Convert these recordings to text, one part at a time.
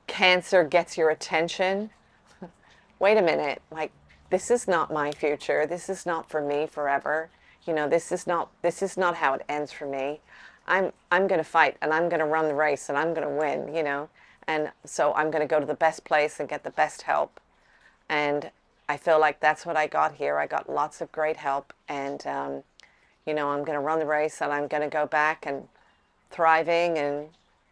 cancer gets your attention. Wait a minute, like, this is not my future. This is not for me forever. This is not how it ends for me. I'm going to fight, and I'm going to run the race, and I'm going to win. And so I'm going to go to the best place and get the best help. And I feel like that's what I got here. I got lots of great help, and I'm going to run the race, and I'm going to go back and thriving and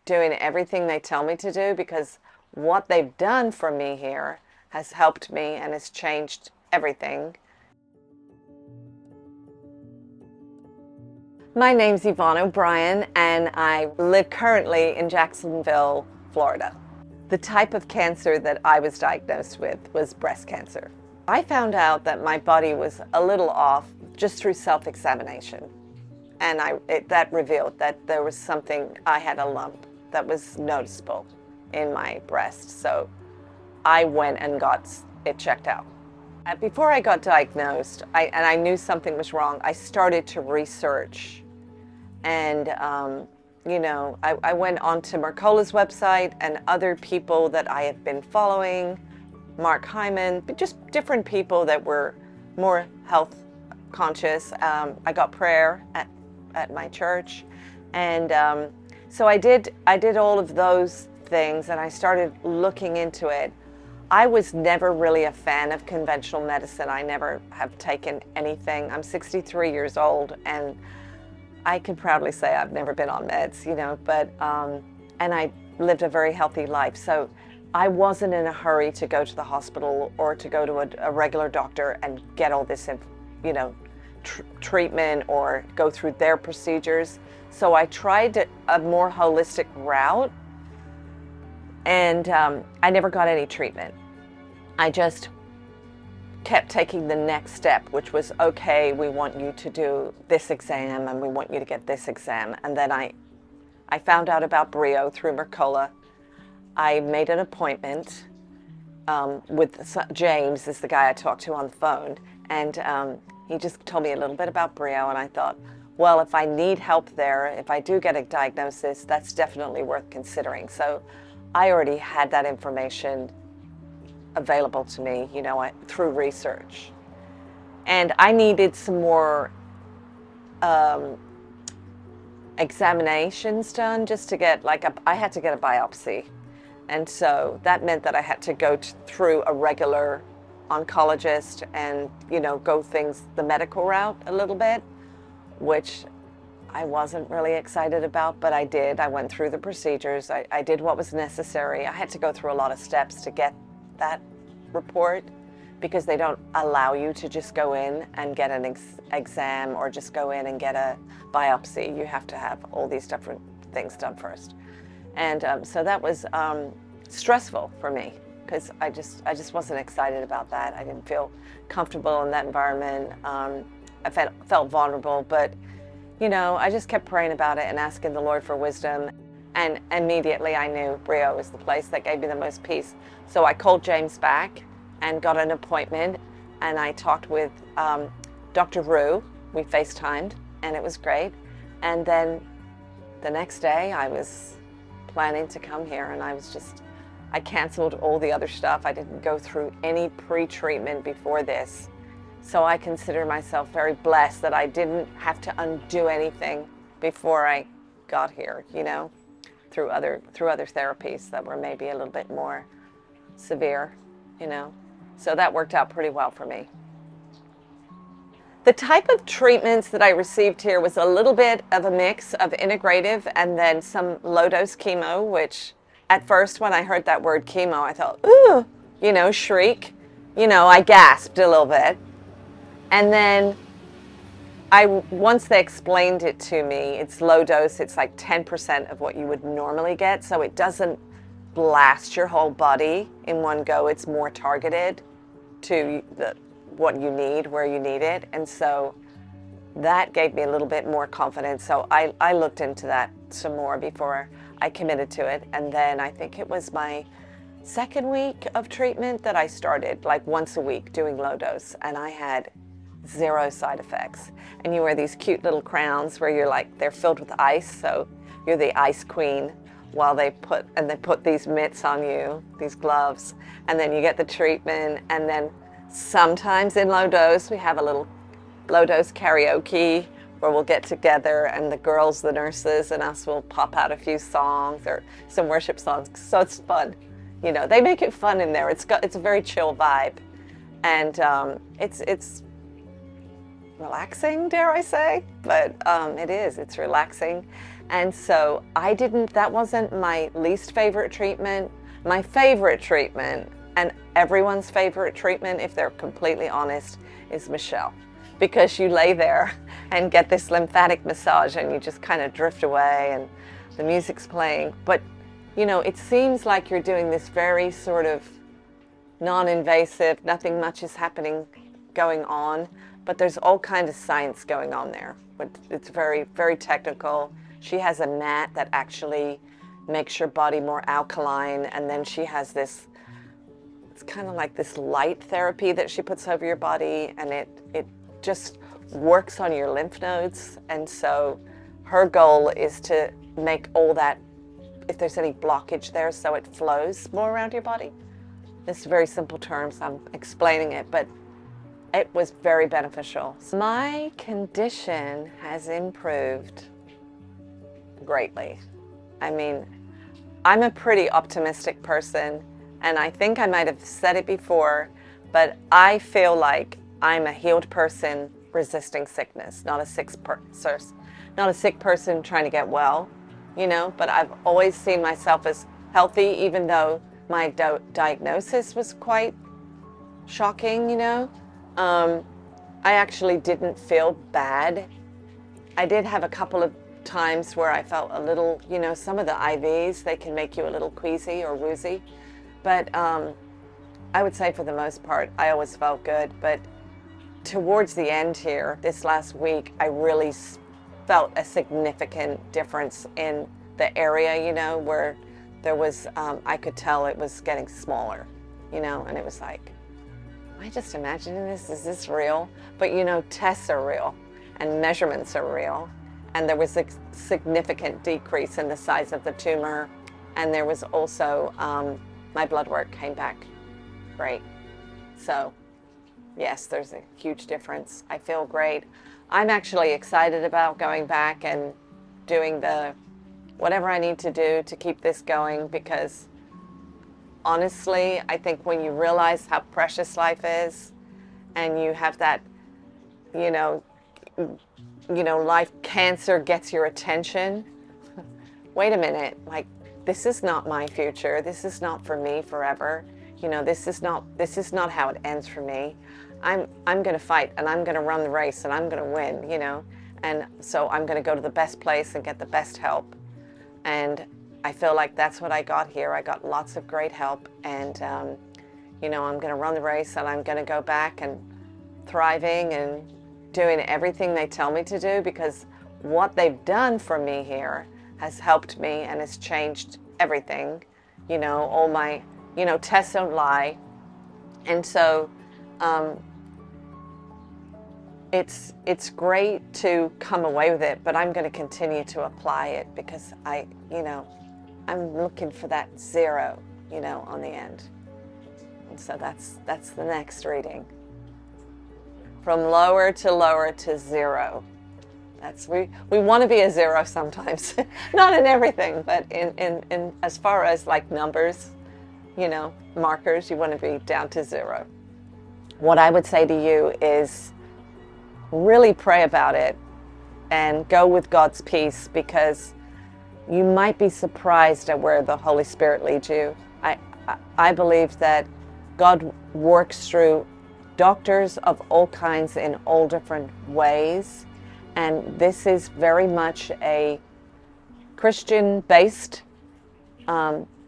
doing everything they tell me to do, because what they've done for me here has helped me and has changed everything. My name's Yvonne O'Brien, and I live currently in Jacksonville, Florida. The type of cancer that I was diagnosed with was breast cancer. I found out that my body was a little off just through self-examination. And that revealed that there was something, I had a lump that was noticeable in my breast. So I went and got it checked out. Before I got diagnosed, and I knew something was wrong, I started to research. And, I went onto Mercola's website and other people that I have been following, Mark Hyman, but just different people that were more health conscious. I got prayer at my church. And so I did all of those things, and I started looking into it. I was never really a fan of conventional medicine. I never have taken anything. I'm 63 years old, and I can proudly say I've never been on meds, but, and I lived a very healthy life. So I wasn't in a hurry to go to the hospital or to go to a regular doctor and get all this, treatment or go through their procedures. So I tried a more holistic route, and I never got any treatment. I just kept taking the next step, which was, okay, we want you to do this exam, and we want you to get this exam. And then I found out about Brio through Mercola. I made an appointment with James, is the guy I talked to on the phone, and he just told me a little bit about Brio, and I thought, well, if I need help there, if I do get a diagnosis, that's definitely worth considering. So I already had that information available to me, through research. And I needed some more examinations done just to get, I had to get a biopsy. And so that meant that I had to go through a regular oncologist and, go the medical route a little bit, which I wasn't really excited about, but I did. I went through the procedures. I did what was necessary. I had to go through a lot of steps to get that report, because they don't allow you to just go in and get an exam or just go in and get a biopsy. You have to have all these different things done first. And so that was stressful for me, because I just wasn't excited about that. I didn't feel comfortable in that environment. I felt vulnerable, but I just kept praying about it and asking the Lord for wisdom. And immediately I knew Brio was the place that gave me the most peace. So I called James back and got an appointment, and I talked with Dr. Rue. We FaceTimed, and it was great. And then the next day I was planning to come here, and I canceled all the other stuff. I didn't go through any pre-treatment before this. So I consider myself very blessed that I didn't have to undo anything before I got here, through other therapies that were maybe a little bit more severe, So that worked out pretty well for me. The type of treatments that I received here was a little bit of a mix of integrative and then some low-dose chemo, which at first when I heard that word chemo, I thought, ooh, shriek. I gasped a little bit. And then once they explained it to me, it's low dose, it's like 10% of what you would normally get, so it doesn't blast your whole body in one go. It's more targeted to what you need, where you need it. And so that gave me a little bit more confidence. So I looked into that some more before I committed to it. And then I think it was my second week of treatment that I started, like once a week, doing low dose. And I had 0 side effects. And you wear these cute little crowns where you're they're filled with ice. So you're the ice queen. while they put these mitts on you, these gloves, and then you get the treatment. And then sometimes in low dose, we have a little low dose karaoke where we'll get together and the girls, the nurses, and us will pop out a few songs or some worship songs. So it's fun. You know, they make it fun in there. It's a very chill vibe. And it's relaxing, dare I say, but it's relaxing. And so that wasn't my least favorite treatment. My favorite treatment, and everyone's favorite treatment, if they're completely honest, is Michelle. Because you lay there and get this lymphatic massage and you just kind of drift away and the music's playing. But, you know, it seems like you're doing this very sort of non-invasive, nothing much is going on, but there's all kinds of science going on there. But it's very, very technical. She has a mat that actually makes your body more alkaline, and then she has this, it's kind of like this light therapy that she puts over your body, and it just works on your lymph nodes. And so her goal is to make all that, if there's any blockage there, so it flows more around your body. This is very simple terms, I'm explaining it, but it was very beneficial. My condition has improved greatly. I mean, I'm a pretty optimistic person, and I think I might have said it before, but I feel like I'm a healed person resisting sickness, not a sick person trying to get well, you know, but I've always seen myself as healthy, even though my diagnosis was quite shocking, you know. I actually didn't feel bad. I did have a couple of times where I felt a little, you know, some of the IVs, they can make you a little queasy or woozy. But I would say for the most part, I always felt good. But towards the end here, this last week, I really felt a significant difference in the area, you know, where there was, I could tell it was getting smaller, you know, and it was like, am I just imagining this? Is this real? But you know, tests are real and measurements are real. And there was a significant decrease in the size of the tumor. And there was also, my blood work came back great. So yes, there's a huge difference. I feel great. I'm actually excited about going back and doing whatever I need to do to keep this going, because honestly, I think when you realize how precious life is and you have that, you know, life, cancer gets your attention. Wait a minute, like, this is not my future. This is not for me forever. You know, this is not how it ends for me. I'm going to fight, and I'm going to run the race, and I'm going to win, you know. And so I'm going to go to the best place and get the best help. And I feel like that's what I got here. I got lots of great help, and you know, I'm going to run the race, and I'm going to go back and thriving and doing everything they tell me to do, because what they've done for me here has helped me and has changed everything. You know, all my, you know, tests don't lie. And so it's great to come away with it, but I'm going to continue to apply it, because you know, I'm looking for that 0, you know, on the end. And so that's the next reading. From lower to 0. We want to be a 0 sometimes. Not in everything, but in as far as like numbers, you know, markers, you want to be down to 0. What I would say to you is really pray about it and go with God's peace, because you might be surprised at where the Holy Spirit leads you. I believe that God works through doctors of all kinds in all different ways, and this is very much a Christian-based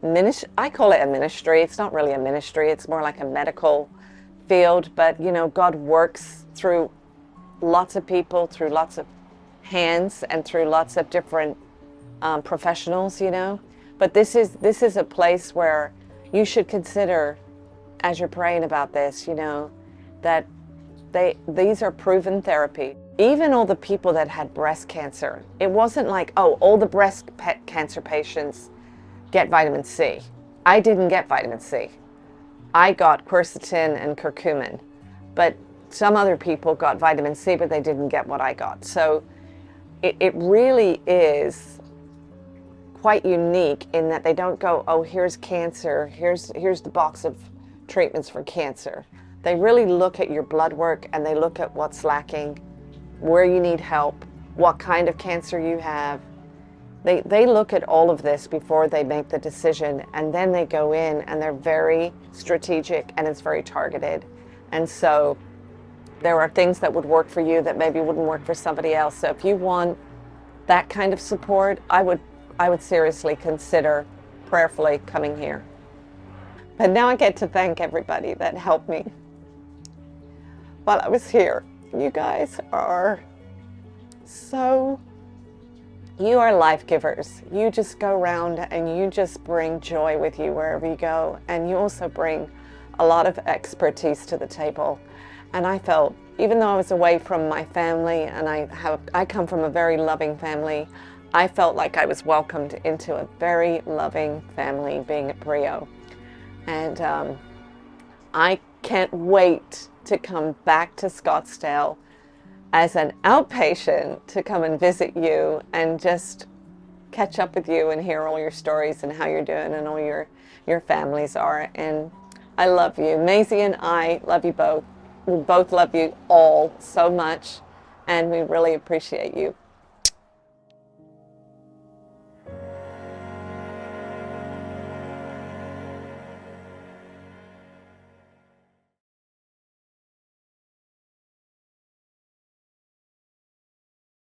ministry. I call it a ministry. It's not really a ministry. It's more like a medical field, but you know, God works through lots of people, through lots of hands, and through lots of different professionals, you know. But this is a place where you should consider, as you're praying about this, you know, that these are proven therapy. Even all the people that had breast cancer, it wasn't like, oh, all the breast cancer patients get vitamin C. I didn't get vitamin C. I got quercetin and curcumin, but some other people got vitamin C, but they didn't get what I got. So it really is quite unique in that they don't go, oh, here's cancer, here's the box of treatments for cancer. They really look at your blood work and they look at what's lacking, where you need help, what kind of cancer you have. They look at all of this before they make the decision, and then they go in and they're very strategic and it's very targeted. And so there are things that would work for you that maybe wouldn't work for somebody else. So if you want that kind of support, I would seriously consider prayerfully coming here. But now I get to thank everybody that helped me while I was here. You guys are you are life givers. You just go around and you just bring joy with you wherever you go. And you also bring a lot of expertise to the table. And I felt, even though I was away from my family, and I come from a very loving family, I felt like I was welcomed into a very loving family being at Brio. And I can't wait to come back to Scottsdale as an outpatient to come and visit you and just catch up with you and hear all your stories and how you're doing and all your families are. And I love you. Maisie and I love you both. We both love you all so much, and we really appreciate you.